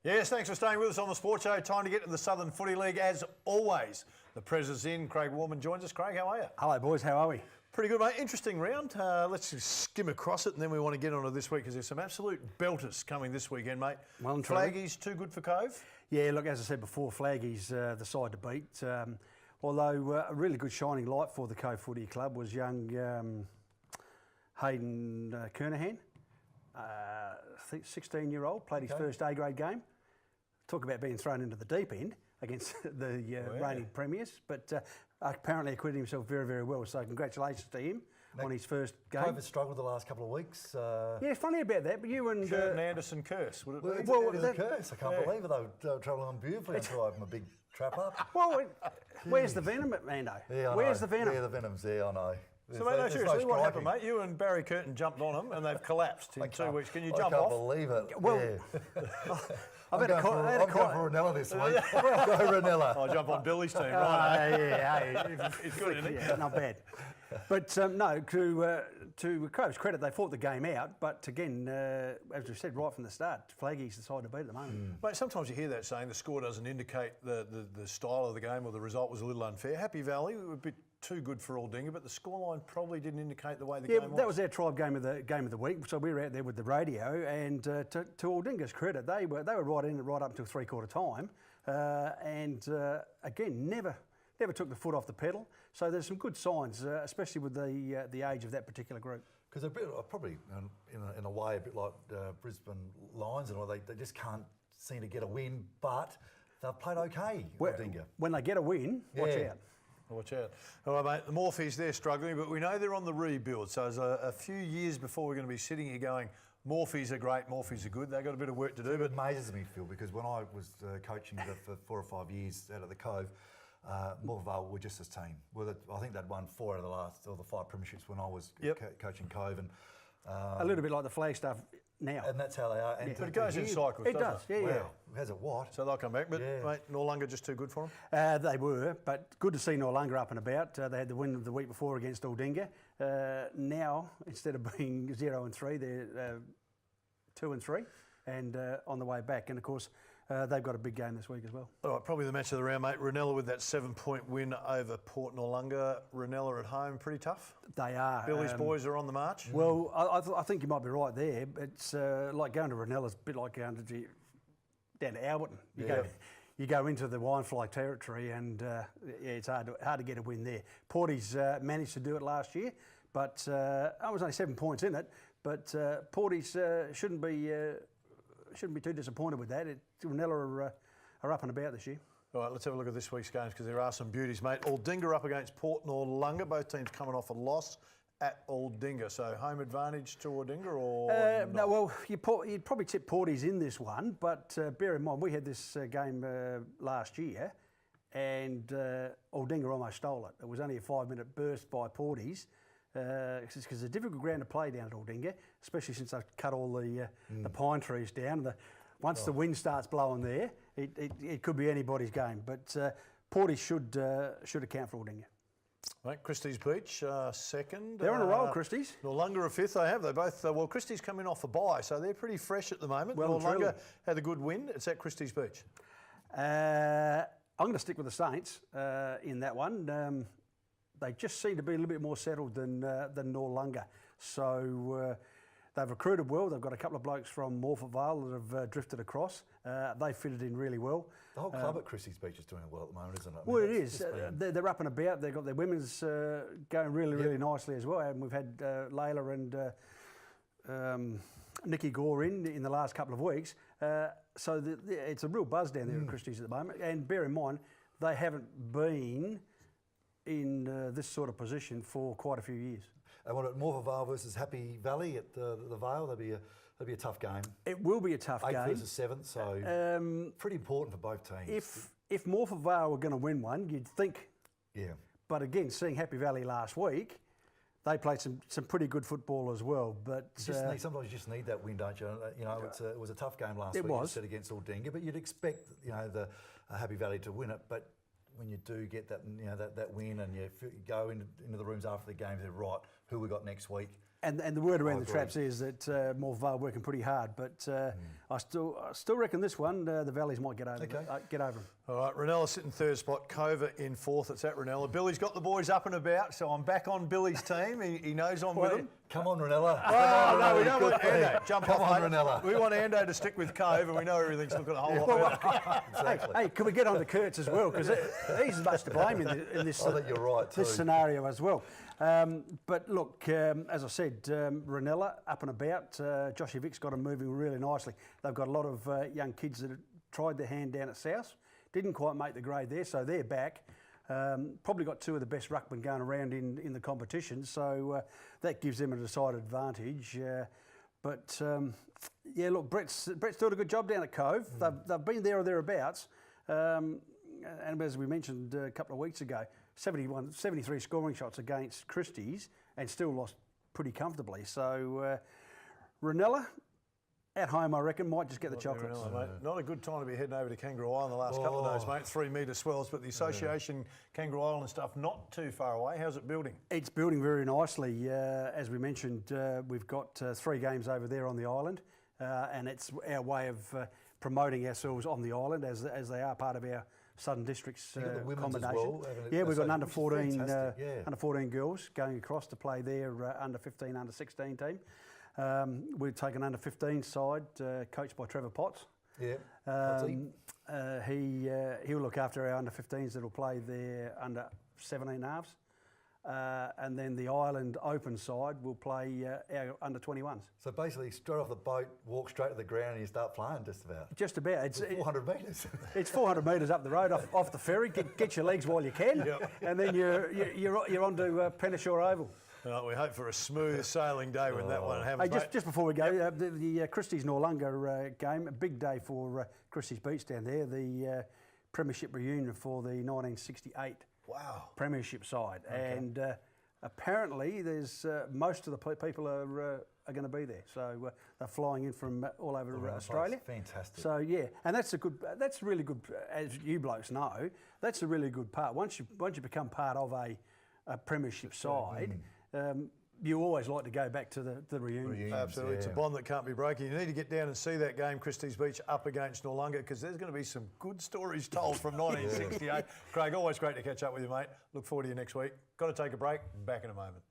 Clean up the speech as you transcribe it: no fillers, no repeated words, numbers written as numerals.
Yes, thanks for staying with us on the Sports Show. Time to get to the Southern Footy League as always. The President's in. Craig Warman joins us. Craig, how are you? Hello, boys. How are we? Pretty good, mate. Interesting round. Let's just skim across it, and then we want to get on to this week because there's some absolute belters coming this weekend, mate. Well and truly. Flaggies too good for Cove? Yeah, look, as I said before, Flaggies the side to beat. Although a really good shining light for the Cove Footy Club was young Hayden Kernahan. I think 16-year-old, played his first A-grade game. Talk about being thrown into the deep end against the reigning premiers, but apparently acquitted himself very, very well. So congratulations to him on his first game. Cove has struggled the last couple of weeks. Yeah, funny about that, but you and... Curtin Anderson curse, would it be? Well, it was a curse. I can't believe it. They were travelling on beautifully until I opened a big trap up. Well, where's the venom at Mando? Yeah, I Where's know. the venom? Yeah, the venom's there, I know. So, mate, no, seriously, what happened, mate? You and Barry Curtin jumped on them and they've collapsed in 2 weeks. Can you jump off? I can't believe it. Well, yeah. I'm going for Ranella this week. Go Ranella. I'll jump on Billy's team, right? Yeah, He's good, isn't he? Yeah, not bad. But no, to Cove's credit, they fought the game out. But again, as we said right from the start, Flaggy's the side to beat at the moment. Mate, sometimes you hear that saying the score doesn't indicate the style of the game or the result was a little unfair. Happy Valley were a bit too good for Aldinga, but the scoreline probably didn't indicate the way the game was. Yeah, that was our tribe game of the week. So we were out there with the radio, and to Aldinga's credit, they were right in it right up until three-quarter time, and again never took the foot off the pedal. So there's some good signs, especially with the age of that particular group. Because they're probably, in a way, a bit like Brisbane Lions and all. They just can't seem to get a win, but they've played okay, Aldinga. When they get a win, watch out. Watch out. All right, mate, the Morphies, they're struggling, but we know they're on the rebuild. So there's a few years before we're going to be sitting here going, Morphies are great, Morphies are good. They've got a bit of work to do. It amazes me, Phil, because when I was coaching for 4 or 5 years out of the Cove, Morphettvale were just this team. Well, I think they'd won 4 out of the 5 premierships when I was coaching Cove. And a little bit like the Flagstaff now. And that's how they are. And but it goes in cycles, it does, yeah. Wow. Has it what? So they'll come back, but mate, Noarlunga just too good for them? They were, but good to see Noarlunga up and about. They had the win of the week before against Aldinga. Now, instead of being 0-3, they're 2-3 and on the way back. And of course, they've got a big game this week as well. All right, probably the match of the round, mate. Ranella with that 7-point win over Port Noarlunga. Ranella at home, pretty tough. They are. Billy's boys are on the march. Well, I think you might be right there. It's like going to Ranella's a bit like going down to Alberton. You go into the Winefly territory, and it's hard to get a win there. Porty's managed to do it last year, but I was only 7 points in it. But Porty's shouldn't be too disappointed with that. Ranella are up and about this year. All right, let's have a look at this week's games because there are some beauties, mate. Aldinga up against Port Noarlunga. Both teams coming off a loss at Aldinga. So home advantage to Aldinga or no, well, you'd probably tip Porty's in this one, but bear in mind, we had this game last year and Aldinga almost stole it. It was only a 5-minute burst by Porty's. Because it's a difficult ground to play down at Aldinga, especially since they've cut all the pine trees down. Once the wind starts blowing there, it could be anybody's game. But Porty should account for Aldinga. Right, Christie's Beach, second. They're on a roll, Christie's. Noarlunga are fifth, they have. They both, well, Christie's coming off a bye, so they're pretty fresh at the moment. Well, Noarlunga had a good win. It's at Christie's Beach. I'm going to stick with the Saints in that one. They just seem to be a little bit more settled than Noarlunga. So they've recruited well. They've got a couple of blokes from Morphettvale that have drifted across. They fitted in really well. The whole club at Christie's Beach is doing well at the moment, isn't it? Well, it is. They're up and about. They've got their women's going really, really nicely as well. And we've had Layla and Nikki Gore in the last couple of weeks. So it's a real buzz down there at Christie's at the moment. And bear in mind, they haven't been in this sort of position for quite a few years. And what at Morphettvale versus Happy Valley at the Vale, that'd be a tough game. It will be a tough game. 8th versus 7th, so pretty important for both teams. If Morphettvale were going to win one, you'd think. Yeah. But again, seeing Happy Valley last week, they played some pretty good football as well. But sometimes you just need that win, don't you? You know, it was a tough game last week. It was. You said against Aldinga, but you'd expect the Happy Valley to win it. But when you do get that that win and you go into the rooms after the game, they're right. Who we got next week? And the word around the traps is that Morvale are working pretty hard, but I still reckon this one the Valleys might get over them. All right, Ranella sitting third spot, Cova in fourth. It's at Ranella. Billy's got the boys up and about, so I'm back on Billy's team. He knows I'm with him. Come on, Ranella. Oh, no, we don't want Ando. Jump Come off, on, mate. Ranella. We want Ando to stick with Cove, and we know everything's looking a whole lot better. Exactly. Hey, can we get on to Kurtz as well? Because he's as much to blame in this, I think you're right too. this scenario as well. But look, as I said, Ranella up and about. Joshy Vic's got them moving really nicely. They've got a lot of young kids that have tried their hand down at South. Didn't quite make the grade there, so they're back. Probably got two of the best ruckmen going around in the competition, so that gives them a decided advantage. Yeah, look, Brett's doing a good job down at Cove. They've been there or thereabouts. And as we mentioned a couple of weeks ago, 73 scoring shots against Christie's and still lost pretty comfortably. So Ranella, at home, I reckon, might just get the chocolates. Ranella, mate. Not a good time to be heading over to Kangaroo Island the last couple of days, mate. 3 metre swells, but the association, Kangaroo Island and stuff, not too far away. How's it building? It's building very nicely. As we mentioned, we've got 3 games over there on the island, and it's our way of promoting ourselves on the island as they are part of our Southern District's combination. Well, yeah, we've got an under 14 under 14 girls going across to play their under 15, under 16 team. We've taken under 15 side, coached by Trevor Potts. Yeah. He'll look after our under 15s that'll play their under 17 halves. And then the Island Open side will play our under 21s. So basically, straight off the boat, walk straight to the ground, and you start playing. Just about. Just about. It's 400 metres. It's 400 metres up the road, off the ferry. Get your legs while you can, and then you're on to Penashore Oval. We hope for a smooth sailing day when that one happens. Hey, just before we go, the Christie's Norlunga game, a big day for Christie's Beach down there. The premiership reunion for the 1968. Wow. Premiership side, and apparently there's most of the people are going to be there. So they're flying in from all over Australia. Fantastic. So yeah, and that's really good. As you blokes know, that's a really good part. Once you become part of a premiership side, you always like to go back to the reunion. Absolutely, it's a bond that can't be broken. You need to get down and see that game, Christie's Beach up against Noarlunga, because there's going to be some good stories told from 1968. Craig, always great to catch up with you, mate. Look forward to you next week. Got to take a break. Back in a moment.